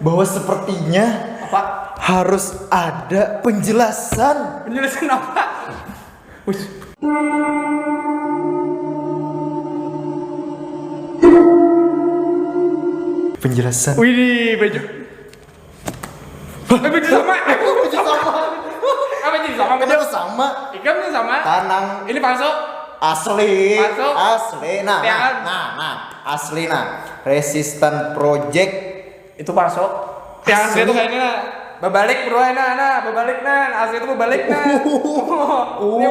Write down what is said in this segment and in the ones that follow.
bahwa sepertinya Apa? harus ada penjelasan. Penjelasan apa? Wih. Penjelasan. Wih, baju. Baju sama. Baju sama. Apa jadi sama? Baju Kenapa sama? ikamnya sama. Tanang Ini palsu. asli. Masuk. Asli. Nah, Tiangan. asli nah. Resistant Project. Itu palsu. Yang asli Asli. itu kayaknya berbalik bro, berbalik asli itu berbalik ini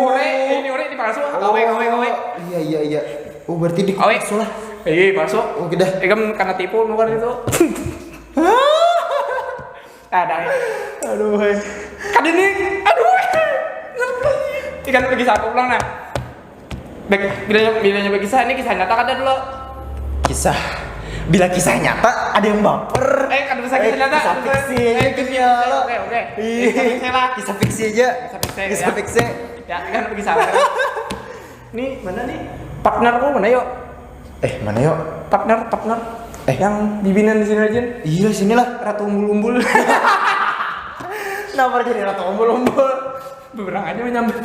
ure ini palsu. Gawe. Iya. Oh, berarti di Awe. palsu lah. Iya palsu. Oh, udah. Ikam karena tipu bukan itu. Ada. Aduh, hei. Kan ini, aduh. Ikan pergi satu pulang nah. Bilanya berkisah ini kisah nyata kada dulu. Kisah. Bila kisah nyata ada yang baper. Kada bisa kisah nyata. Kisah fiksi. Kisah. Oke. Kisah fiksi lah. Kisah fiksi aja. Kisah ya. fiksi. Ya, ikan pergi sana. Nih, mana nih? Partnerku mana yuk? Mana yuk? Partner. Yang bibinan di sini aja. Iya, sinilah. Ratu umbul-umbul. Kenapa jadi ratu umbul-umbul? Beberang aja menyambut.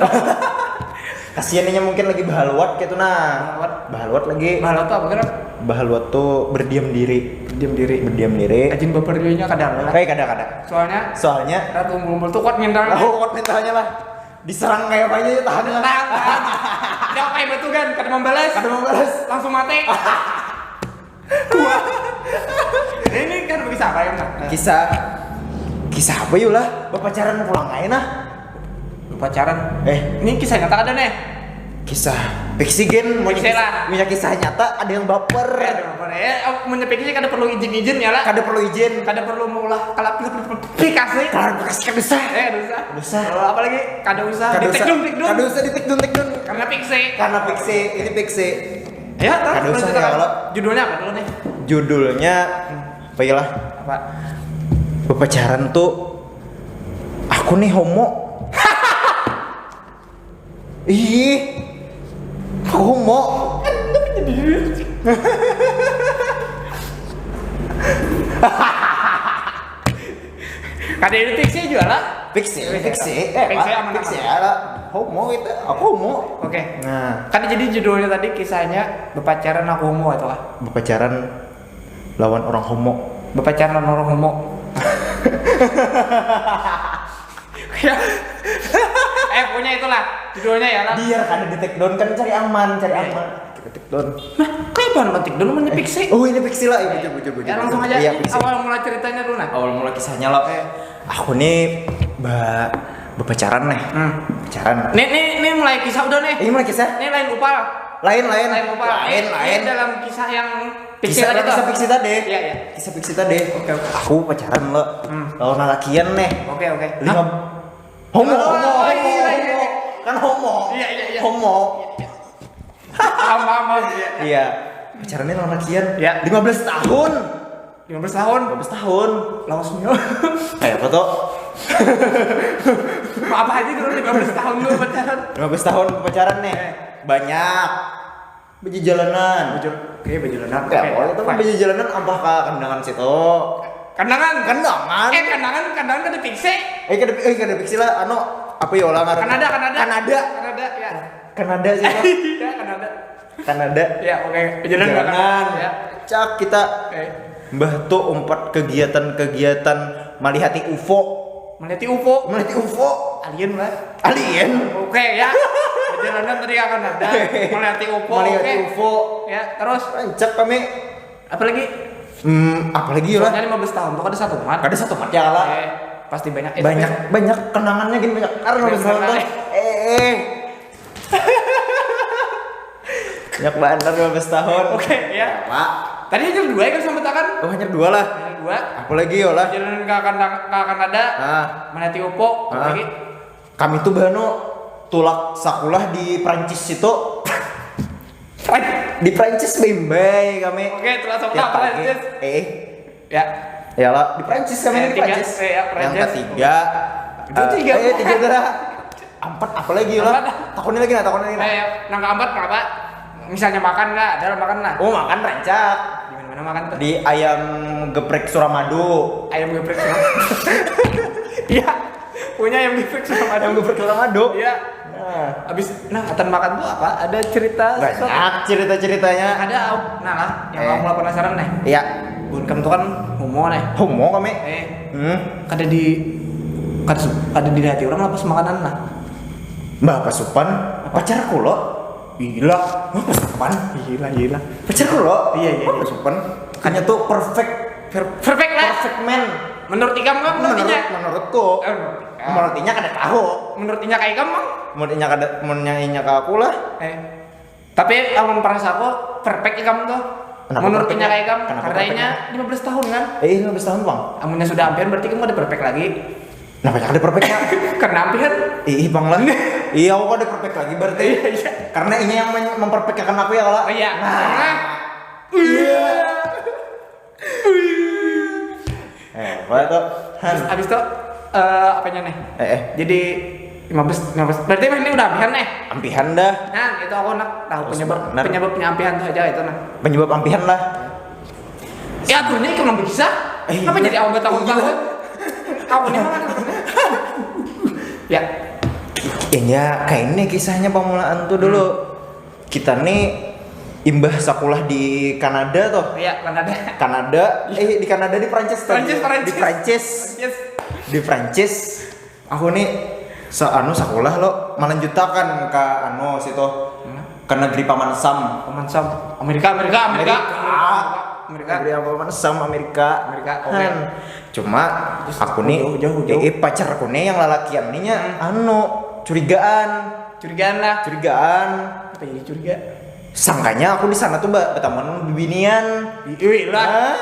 Kasiannya mungkin lagi bahaluat gitu nah. Bahaluat lagi. Malah tuh apa kan? Bahaluat tuh berdiam diri. Diam diri. Ajin Ajin baper nya kadang lah. Kayak kadang-kadang. Soalnya ratu umbul-umbul tuh kuat mental. Kuat mentalnya lah. Diserang kayak apa aja tahan lah. Dia kayak batu kan, kada membalas. Langsung mati. Kuat. Ini kan bisa apa ya? Kisah apa yuk lah? Pacaran pulang aja nah. Pacaran. Ini kisah nyata ada nih. Kisah fiksi gen Fiksi lah. punya kisah nyata ada yang baper. Menyepiknya kada perlu izin ya lah. Kada perlu izin. Kada perlu mengulah aplikasi. Kada usah. Dosa. Apa lagi? Kada usah. Kada usah ditikdun. Karena fiksi. Ini fiksi. Ya, Kada usah ya kalau. Judulnya apa dulu nih? Judulnya apa ya lah? Apa? Pacaran tuh aku nih homo. Ih, aku homo. Kada itu fiksi juga lah. Fiksi. aman. Fiksi ya lah. Homo itu, aku homo. Oke. Nah, Kan jadi judulnya tadi kisahnya berpacaran aku homo atau apa? pacaran lawan orang homo. Berpacaran sama orang homo. Ya. Punya itulah judulnya ya lah. Biar kada di take down kan cari aman. Kita take down. Nah, kenapa nonton dulu namanya fiksi? Oh, ini fiksi lah. Bujur. Ya langsung aja. Iya, fiksi. Awal mula ceritanya dulu nah. Awal mula kisahnya lo. Aku nih berpacaran nih. Pacaran. Nih mulai kisah udah nih. Ini mulai kisah. Ini lain upal. Lain. Ini dalam kisah yang fiksi Kisah tadi tuh. fiksi tadi. Iya. Kisah fiksi tadi. Oke. Aku pacaran lo. Lawan lalakian nih. Oke. Homo. Iya. Kan homo. Iya. Homo. Paham. Iya. Pacarannya lawan lalakian. Iya. 15 tahun. 15 tahun. 15 tahun. Langsungnya. Kayak apa tuh? Apa aja dulu 15 tahun lu pacaran. 15 tahun pacaran nih. Banyak. Baju jalanan. Oke, baju lenak. Kayak apa itu kan baju jalanan ampah ke kandangan situ. Kandangan. Kandangan. Kandangan kan fiksi. Kada fiksi lah anu apa ya olah ngaran. Kanada ya. Kanada sih Pak. Ya, Kanada. Kanada. Ya, oke. Jalanan. Ya. Cak kita mbah tuh umpat kegiatan malihati UFO. Meliti UFO. Alien lah. Oke ya. Perjalanan tadi akan ada. Meliti UFO. Malihati UFO. Ya, terus Rancak kami. apa lagi? Apa lagi ya lah? Soalnya 15 tahun tuh ada satu mat. Ada satu mat ya lah. Pasti banyak. Banyak kenangannya gini banyak. Karena 15 tahun tuh. Banyak banget 15 tahun. Oke ya. Pak. Tadi aja 2 kan sama takan. Oh, hanya 2 lah. 2. Apalagi ya lah. Perjalanan ke akan ada. Meliti UFO. Apa lagi? Kami tuh bano tulak sakulah di Prancis itu. Di Prancis Bembay kami. Oke, telah sama Tiap pagi. Prancis. Ya. Ya lah di Prancis kami di 3. Prancis. Prancis. Yang ketiga. Itu 3. 3 dah. 4 apa lagi lah? Takunin lagi. Nangka 4 kenapa? Misalnya makan nggak? Dalam makan lah. Oh, makan rancak. Di mana makan tuh? Di ayam geprek Suramadu. Ayam geprek Suramadu. Iya. Punya ayam geprek Suramadu. Ayam geprek Suramadu. Iya. Nah, Abis atan makan tuh apa? Ada cerita sesuatu? banyak cerita-ceritanya. Ada nah lah yang aku penasaran nih. Iya. Bun kamu tuh kan homo nih. Homo kami. Kada di hati orang apa makanan lah. Mbak Pasupan, pacarku lo. Gila. Mbak Pasupan. Gila. Pacarku lo. Iya. Mbak Pasupan. Kayaknya tuh perfect Perfect lah. perfect man. Menurut ikam kan menurutnya? Menurutku. Menurut Inya kada tahu. Menurut Inya kayak kamu? Menurut Inya kada Inya ke aku lah. Tapi amun perasa aku perfect ikam tuh. Kenapa Menurut perfectnya? Inya kayak kamu? Kenapa Karena Inya 15 tahun kan? 15 tahun bang. Amunnya sudah ampian berarti kamu ada perfect lagi. Kenapa ada perfectnya? Karena ampian. Bang lah. Iya aku ada perfect lagi berarti. Iya. Karena Inya yang memperfectkan aku ya kalau. Oh iya. Nah. Iya. Apa tuh? Abis itu apanya nih? Jadi 15 berarti ini udah ampihan nih. Ampihan dah. Nah, itu aku nak tahu Benar. penyebabnya ampihan tuh aja itu nah. Penyebab ampihan lah. Ya aturnya ikan belum bisa. Kenapa jadi awal bertahun-tahun? Aku nih mana? Ya. Ya kayak ini kisahnya pemulaan tuh dulu. Kita nih imbah sekolah di Kanada tuh. Iya, Kanada. Di Kanada di Prancis tadi. Di Prancis. Aku nih sekolah lo melanjutkan ke situ ke negeri Paman Sam. Amerika. Negeri Paman Sam Amerika. Oke. Cuma aku nih jauh. pacarku nih yang lalakian nih curigaan. Curigaan. Apa jadi curiga? Sangkanya aku di sana tuh berteman bibinian. Wih lah.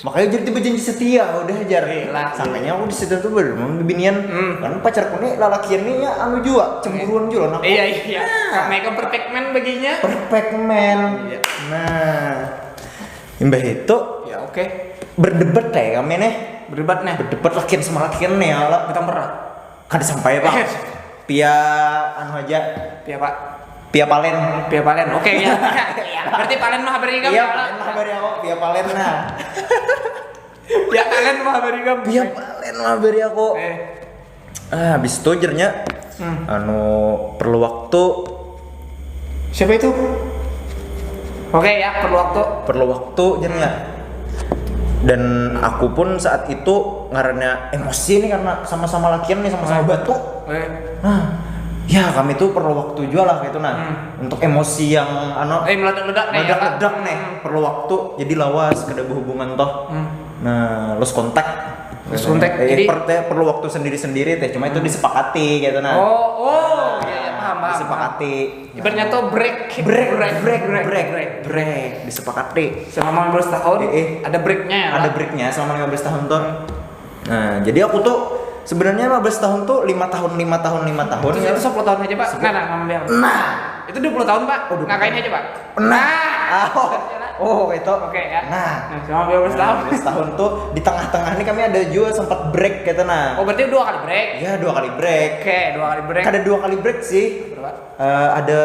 Makanya jadi tiba janji setia udah ajar. Sangkanya aku di situ tuh berteman bibinian. Kan pacarku nih lalakian nih ya juga cemburuan juga aku. Iya. Mereka perfect man baginya. Perfect man. Iya. Nah, imbah itu Ya oke. berdebat kami nih. Berdebat Lakian sama lakian nih ala. Kita merah. Kada sampai Pak. Pia aja. Pia Palen. Oke ya. Berarti Palen mah habari kamu. Iya, Palen mah habari aku. Pia Palen nah. Ya Palen mah habari kamu. Pia Palen mah habari aku. Habis itu jernya perlu waktu. Siapa itu? Oke ya, Perlu waktu jernya. Dan aku pun saat itu ngarannya emosi nih karena sama-sama lakian nih sama-sama batu. Ya kami tuh perlu waktu juga lah gitu untuk emosi yang meledak-ledak nih perlu waktu jadi lawas kada berhubungan toh. Nah lost kontak jadi perlu waktu sendiri-sendiri teh cuma itu disepakati gitu nah. Iya paham. Disepakati Ibaratnya tuh break disepakati selama 15 tahun ada breaknya ya. Ada breaknya selama 15 tahun tuh. Nah jadi aku tuh sebenarnya 15 tahun tuh 5 tahun. Itu 10 tahun aja Pak. Nah, itu 20 tahun Pak. Ngakain aja Pak. Itu. Oke ya. Nah, selama 15 tahun. 15 tahun tuh di tengah-tengah ini kami ada juga sempat break gitu nah. Berarti 2 kali break. Iya 2 kali break. Oke, 2 kali break. Ada 2 kali break sih. Berapa? Ada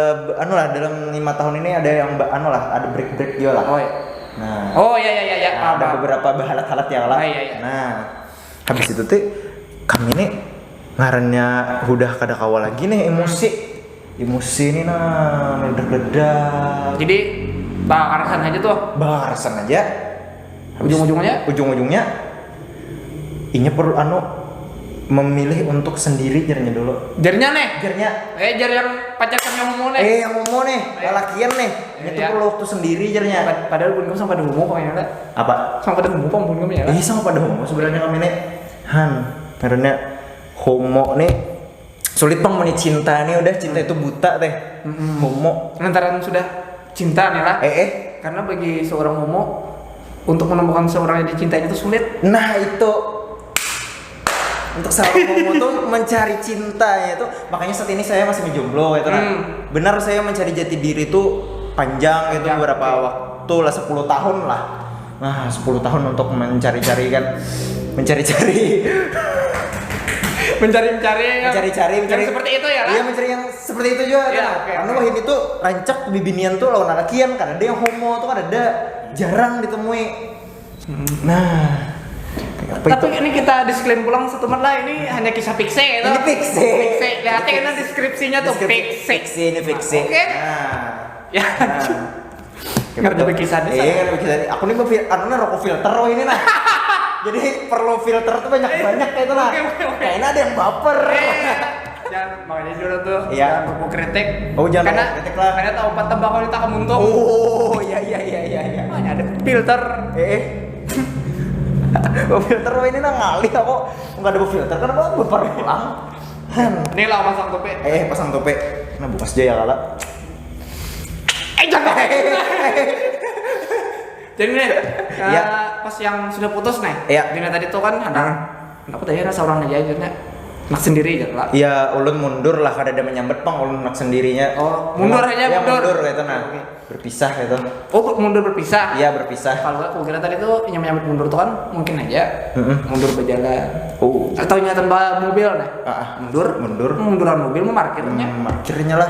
dalam 5 tahun ini ada yang ada break juga lah. Nah. Iya. Ada beberapa halat-halat ya lah. Iya. Nah, habis itu tuh kami nih ngarannya udah kada kawal lagi nih emosi nih nah meledak-ledak. Jadi bakaran aja tuh. Bakaran aja. Ujung-ujungnya Inya perlu memilih untuk sendiri jarnya dulu. Jar yang pacar yang homo nih. Yang homo nih, lalakian nih. Ini tuh perlu waktu sendiri jarnya. Padahal pun kamu sama pada homo kok ya. Apa? Sama pada homo pun kamu ya. Sama pada homo sebenarnya kami nih. Karena homo nih sulit bang meni cinta nih udah cinta itu buta teh. Homo. Lantaran sudah cinta nih lah. Karena bagi seorang homo untuk menemukan seorang yang dicintainya itu sulit. Nah itu untuk seorang homo tuh mencari cinta itu makanya saat ini saya masih menjomblo itu benar saya mencari jati diri tuh panjang itu beberapa waktu lah 10 tahun lah. Nah 10 tahun untuk mencari-cari yang seperti itu ya lah. Iya mencari yang seperti itu juga karena wahini tuh rancak bibinian tuh lawan alakian kan ada yang homo tuh kan ada jarang ditemui Nah, apa Tapi itu? ini kita disclaim pulang satu menit lah, ini hanya kisah fikse itu. Ini fikse. Fikse. Lihat karena deskripsinya tuh fikse. Fiksi ini fiksi. Oke. Nah. Ya. Nggak ada kisah deh. Iya, nggak ada kisah. Aku nih karena rokok filter ini nah. Jadi perlu filter tuh banyak kayak itu lah. Oke. Kayaknya ada yang baper. Jangan makanya dulu tuh. Iya. Jangan rokok kritik. Oh, jangan karena, rokok kritik lah. Karena tahu obat tembakau itu tak muntung. Oh, iya. Makanya ada filter. Filter ini nah ngali kok. Enggak ada filter kan apa baper pulang. Ini lah pasang tope. Pasang tope. Nah, bukas aja ya kala. Jangan. Jadi nih, Iya. pas yang sudah putus nih. Iya. Dina tadi tuh kan ada. Aku tanya seorang aja aja nak sendiri aja lah. Iya, ulun mundur lah kada ada menyambet pang ulun nak sendirinya. Oh, mundur aja, ya, mundur. gitu nah. Oke. Berpisah gitu. Oh, mundur berpisah. Iya, berpisah. Kalau aku kira tadi tuh yang menyambut mundur tuh kan mungkin aja mundur berjalan. Oh. Atau nyatan bawa mobil nih. Mundur. Munduran mobil mau parkirnya. Parkirnya lah.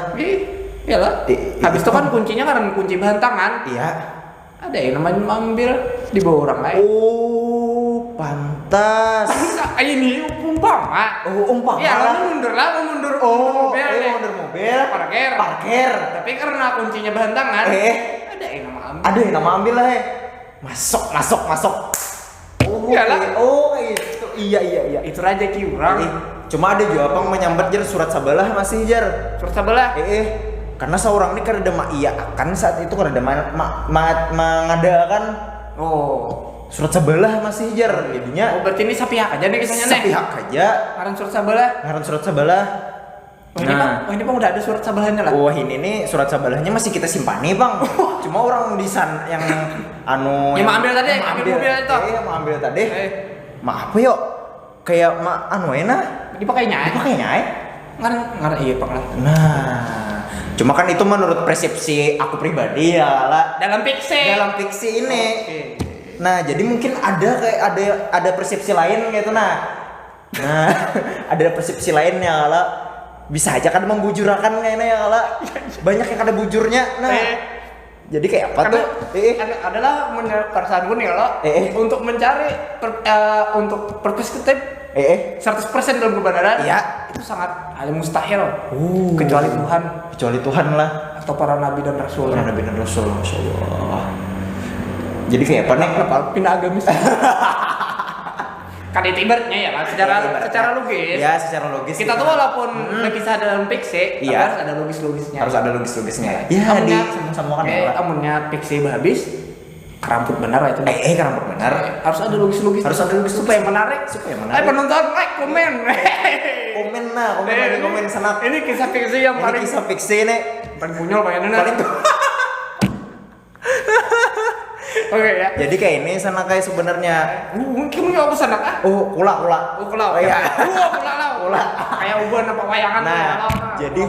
Iyalah. Habis itu kan kuncinya kan kunci bahan tangan. Iya. Ada yang namanya ambil di bawah orang lain. Oh, pantas. Ini umpama. Oh, umpama. Ya, lalu mundur mobil. nih. Mundur mobil. Parkir. Tapi karena kuncinya bahan tangan. Ada yang nama ambil. Ada yang nama ambil lah. Masuk. Oh, Iyalah. Itu. Iya. Itu raja kiurang. Cuma ada juga apa menyambat jar surat sabalah masih jar. Surat sabalah. Karena seorang ini kan ada kan saat itu kan ada mengadakan surat sabalah masih jar jadinya. Berarti ini sepihak aja nih kisahnya nih. Sepihak aja. Ngaran surat sabalah. Ini bang udah ada surat sabalahnya lah. Wah ini nih surat sabalahnya masih kita simpani bang. Cuma orang di sana yang yang mau ambil tadi, ambil mobil itu. Mau ambil tadi. Maaf yuk. Kayak enak. Dipakainya. Ngaran iya pak lah. Nah. Cuma kan itu menurut persepsi aku pribadi ya lah. Dalam fiksi ini. Nah, jadi mungkin ada persepsi lain gitu nah. Ada persepsi lainnya lah. Bisa aja kan membujurakan kayaknya ya lah. Banyak yang ada bujurnya. Nah. Jadi kayak apa tuh? Adalah menurut perasaanku nih kalau untuk mencari untuk perspektif 100% dalam kebenaran. Iya. Itu sangat mustahil. Kecuali Tuhan lah. Atau para nabi dan rasul. Masya Allah. Jadi kayak apa nih? Kenapa pindah agamis? Kan itu ibaratnya ya kan secara logis. Ya, secara logis. Kita tuh walaupun berpisah dalam fiksi, harus ada logis-logisnya. Ya, di sama-sama kan ya. Amunnya fiksi habis, keramput benar itu. Keramput benar. Harus ada logis-logis. supaya menarik. Penonton like, komen. Komen sana. Ini kisah fiksi yang paling nih. Paling punyol kayaknya. Oke ya. Jadi kayak ini sana kayak sebenarnya. Mungkin mau ke sana kah? Kula. Kula lah. Kayak uban apa wayangan. Jadi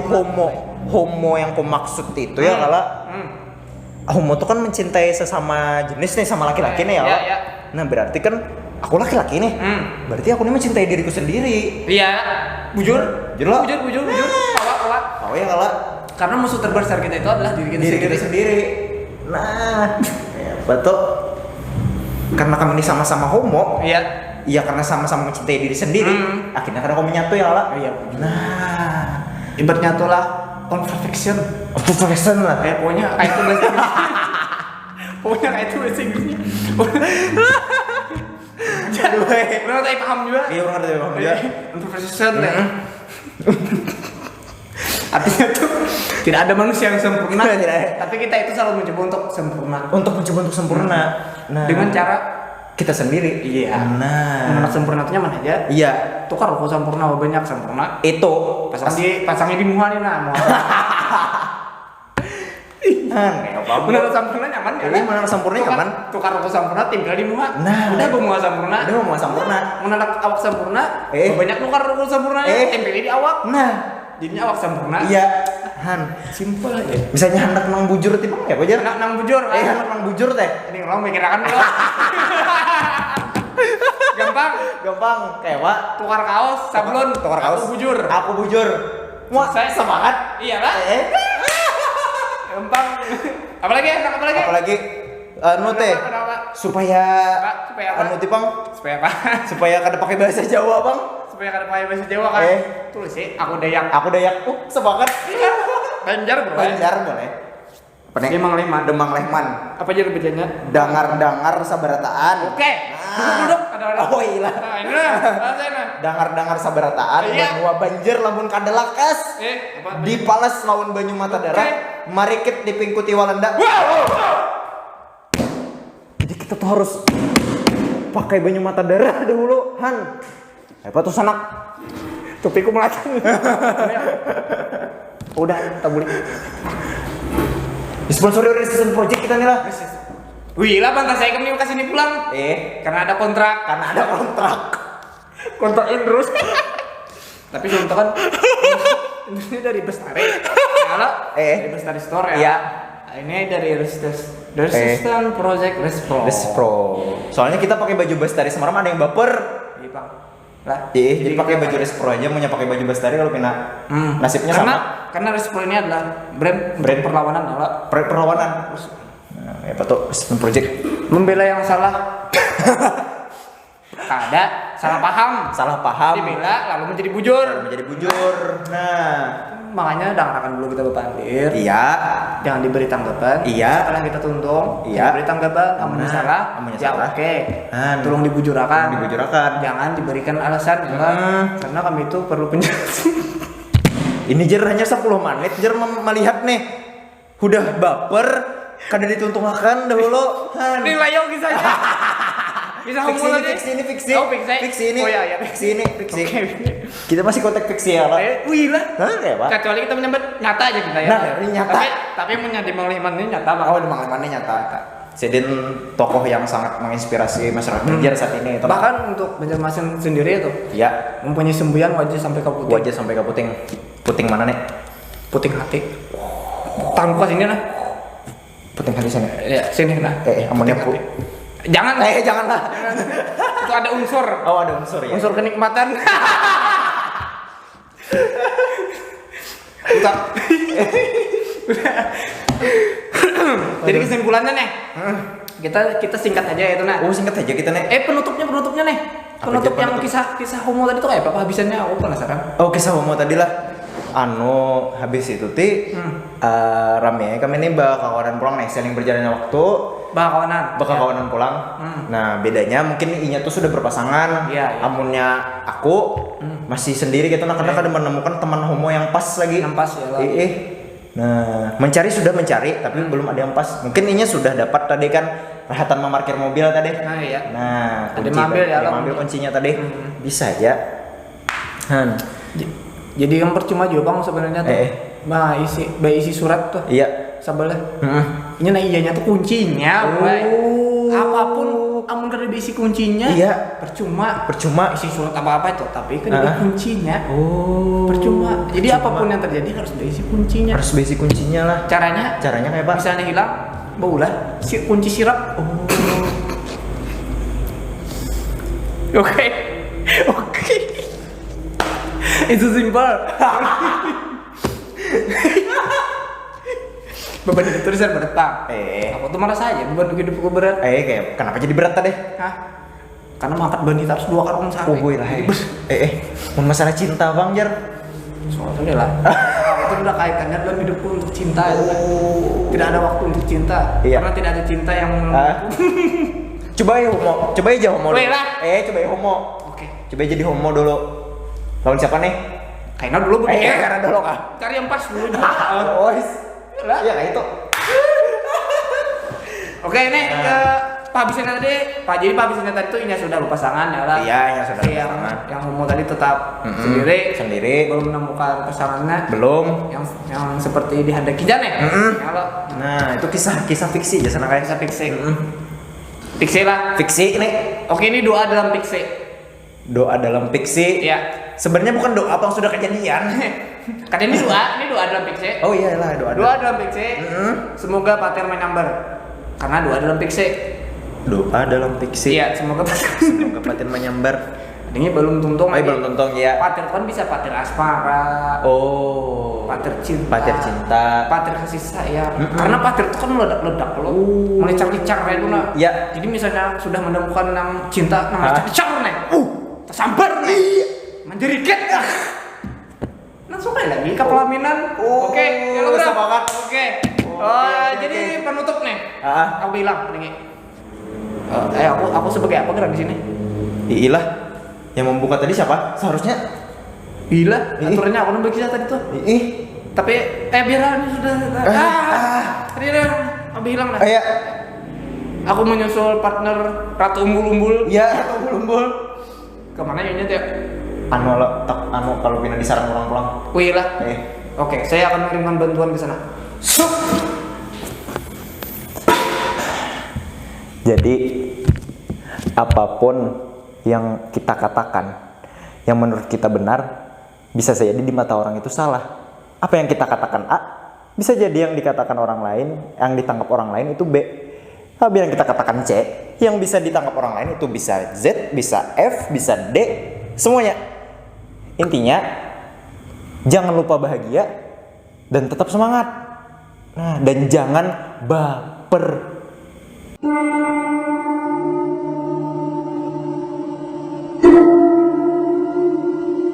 homo yang ku maksud itu ya kala. Homo tuh kan mencintai sesama jenis nih sama laki-laki nih ya. Iya. Nah, berarti kan aku laki-laki nih. Berarti aku nih mencintai diriku sendiri. Iya. Bujur. Tahu ya kala. Karena musuh terbesar kita itu adalah diri kita sendiri. Nah, betul. Karena kami ini sama-sama homo. Iya, karena sama-sama mencintai diri sendiri. Akhirnya karena kami menyatu ya lah. Iya. Nah, ibarat nyatu lah. Perfection lah. Pokoknya kayak itu bahasa Inggrisnya. Jadi, benar tadi paham juga. Iya, benar tadi paham juga. Perfection ya. Artinya tuh tidak ada manusia yang sempurna. Tapi kita itu selalu mencoba untuk sempurna. Nah, dengan cara kita sendiri. Iya. Nah, menurut sempurna itu nyaman aja. Iya. Tukar rokok sempurna, banyak sempurna. Itu pasangnya di muha nih nah. Menurut sempurna nyaman ya. Menurut sempurna nyaman. Tukar rokok sempurna tinggal di muha. Nah, udah muha sempurna. Menurut awak sempurna, banyak tukar rokok sempurna tempel di awak. Nah, jadinya awak sempurna. Iya. Simpel aja. Misalnya hendak nang bujur tipe ya Bajar? Nang bujur. Hendak nang bujur teh. Ini orang mikirakan lo. Gampang. Kayak Pak. Tukar kaos, sablon. Aku bujur. Wah, saya semangat. Iyalah. Gampang. Apalagi? Teh. supaya apa? anu ti Bang, Supaya apa? supaya kada pakai bahasa Jawa Bang. Supaya kada pakai bahasa Jawa kan. Tulis sih, aku Dayak. Aku Dayak. Semangat. Banjar bro. Banjar boleh. Apa nih? Demang Lehman. Apa jadi bacanya? Dangar sabarataan. Oke. Duduk. Ada. Oh iya. Nah, ini lah. Dangar sabarataan. Iya. Banua banjir lamun kadalakas. Apa? Di Pales lawan Banyu Mata Darah. Marikit dipingkuti Walanda. Jadi kita tuh harus pakai Banyu Mata Darah dulu, Han. Apa tuh sanak? Topiku melacak. Udah, tak boleh. Disponsori oleh Season Project kita nih lah. Wih lah bang, saya kami kasih ini pulang. Karena ada kontrak. Kontraknya terus. Tapi contoh kan ini dari Bestari. Kalau dari Bestari Store ya. Iya. Ini dari Resistant Project Respro. Soalnya kita pakai baju Bestari Semarang ada yang baper. Iya bang. Lah. Jadi pakai baju Respro aja, mau pakai baju Bestari kalau kena nasibnya sama. Karena Respro ini adalah brand perlawanan ya. Perlawanan. Nah, apa tuh Season Project? Membela yang salah. Ada salah paham. Dibela lalu menjadi bujur. Nah, makanya akan dulu kita berpandir. Iya. Jangan diberi tanggapan. Iya. Setelah kita tuntung. Iya. Diberi tanggapan. Amunnya salah. Ya oke. Tolong dibujurakan. Jangan diberikan alasan ya. Karena kami itu perlu penjelasan. Ini jer hanya 10 menit jer melihat nih. Udah baper. Kada dituntungkan dahulu. Ini layau kisahnya. Bisa ngomong lagi. Fiksi. Kita masih kontak fiksi ya, Pak. Wih lah. Ya, Pak. Kecuali kita menyebut nyata aja kita ya. Nah, ini nyata. Tapi menjadi Demang ini nyata, Pak. Oh, Demang ini nyata. Sedin tokoh yang sangat menginspirasi masyarakat Banjar saat ini. Bahkan untuk Banjarmasin sendiri itu. Iya. Mempunyai semboyan wajah sampai ke puting. Wajah sampai ke puting. Puting mana nih? Puting hati. Tangan buka sini nah. Puting hati sana. Ya, sini nah. Amonnya Jangan. Janganlah. Itu ada unsur. Oh, ada unsur ya. Unsur kenikmatan. Bentar. Jadi kesimpulannya nih. Kita singkat aja ya itu nah. Oh, singkat aja kita nih. Penutupnya nih. Penutup yang kisah homo tadi tuh kayak apa habisannya? Aku penasaran. Oh, kisah homo tadi lah. Habis itu rame kami nih kawanan pulang nih, seiring berjalannya waktu kawanan pulang. Nah, bedanya mungkin inya tuh sudah berpasangan. Iya. Amunnya aku masih sendiri gitu karena kadang menemukan teman homo yang pas lagi. Yang pas ya lah. Nah, sudah mencari tapi belum ada yang pas. Mungkin inya sudah dapat tadi kan rahatan memarkir mobil tadi. Nah, iya. Nah, ada mobil kuncinya tadi. Bisa aja. Jadi yang percuma juga bang sebenarnya tuh. Isi surat tuh. Iya. Sabalah. Ini nah iyanya tuh kuncinya. Apapun amun kada diisi kuncinya. Iya. Percuma. Isi surat apa itu tapi kan ada kuncinya. Percuma. Jadi apapun yang terjadi harus diisi kuncinya. Harus diisi kuncinya lah. Caranya kayak apa? Misalnya hilang, baulah kunci sirap. Oke. Itu simpel. Beban hidup tulisan berat pak. Aku tuh merasa aja beban hidupku berat. Kayak kenapa jadi berat tadi? Karena mengangkat beban harus 2 karung sehari. Gue lah. Masalah cinta bang Jar. Soalnya lah. Itu udah kaitannya dalam hidupku untuk cinta. Tidak ada waktu untuk cinta. Karena tidak ada cinta yang Coba aja homo. Coba homo. Oke. Coba jadi homo dulu. Lawan siapa nih? Kayaknya dulu begini. Karena dulu kah? Cari yang pas dulu. Iya kayak itu. Oke, ini penghabisannya tadi. Jadi penghabisannya tadi tuh ini sudah berpasangan ya lah. Iya, yang sudah berpasangan. Yang homo tadi tetap sendiri. Belum menemukan pasangannya. Belum. Yang seperti dihendakinya nih. Nah, itu kisah fiksi aja sana kayak kisah fiksi. Fiksi lah. Fiksi ini. Oke, ini doa dalam fiksi. Doa dalam fiksi. Iya. Sebenarnya bukan doa apa sudah kejadian. Kan ini doa dalam fiksi. Oh iyalah doa dalam fiksi. Semoga pater menyambar. Karena doa dalam fiksi. Doa dalam fiksi. Iya, semoga pater menyambar. Ini belum tuntung lagi. Belum tuntung ya. Patir kan bisa patir asmara. Oh. Patir cinta. Patir cinta. Patir kasih sayang. Karena patir itu kan meledak-ledak loh. Melicar-licar itu nah. Ya. Jadi misalnya sudah menemukan yang cinta, namanya licar nih. Tersambar nih. Menjeriket. Langsung aja lagi ke pelaminan. Oke, semangat. Oke. Jadi penutup nih. Aku bilang ini. Aku sebagai apa gerak di sini? Iyalah. Yang membuka tadi siapa? Seharusnya Gila, aturannya aku nambah kita tadi tuh. Tapi biar ini sudah. Tadi dah, aku bilang dah. Aku menyusul partner Ratu Umbul-Umbul. Iya, Ratu Umbul-Umbul. Kemana ya nyet ya? Kalau pindah disarang orang pulang. Wih lah. Oke, saya akan mengirimkan bantuan ke sana. Jadi apapun yang kita katakan yang menurut kita benar bisa jadi di mata orang itu salah. Apa yang kita katakan A bisa jadi yang dikatakan orang lain, yang ditangkap orang lain itu B. Tapi yang kita katakan C, yang bisa ditangkap orang lain itu bisa Z, bisa F, bisa D, semuanya. Intinya jangan lupa bahagia dan tetap semangat. Nah, dan jangan baper.